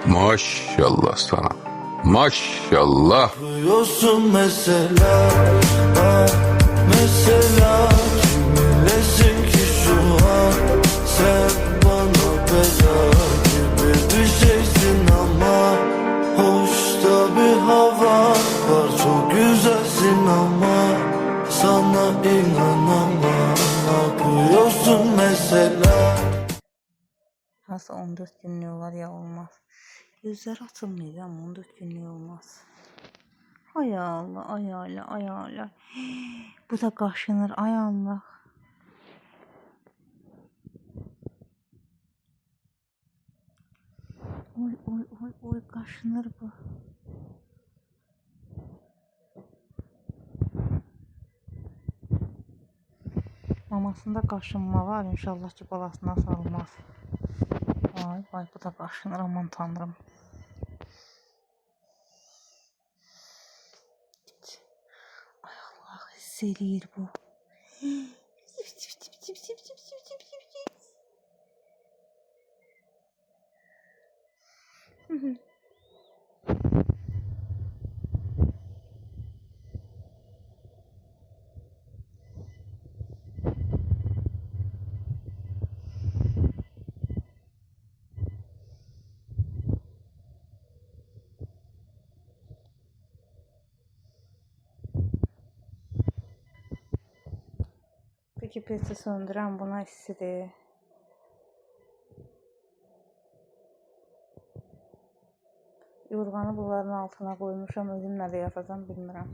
Maşallah sana. Maşallah. Yapıyorsun mesela, mesela kiminlesin ki şu an? Sen bana bela gibi bir şeysin ama hoşta bir hava var, çok güzelsin ama sana inanamam. Ne yapıyorsun mesela? Nasıl 14 günlük olar ya, olmaz. Gözler atılmıyor ama 14 günlük olmaz. Ay Allah, ay Allah, ay Allah. Bu da kaşınır, ay Allah. Oy oy oy oy, kaşınır bu. Mamasında kaşınma var, inşallah ki balasına salmaz. Ay ay, bu da kaşınır, aman tanrım. Ay Allah, hiss eləyir bu. Peki pesi söndürən buna istidir. Yorğanı bunların altına koymuşam, özüm nədə yatacam bilmirəm.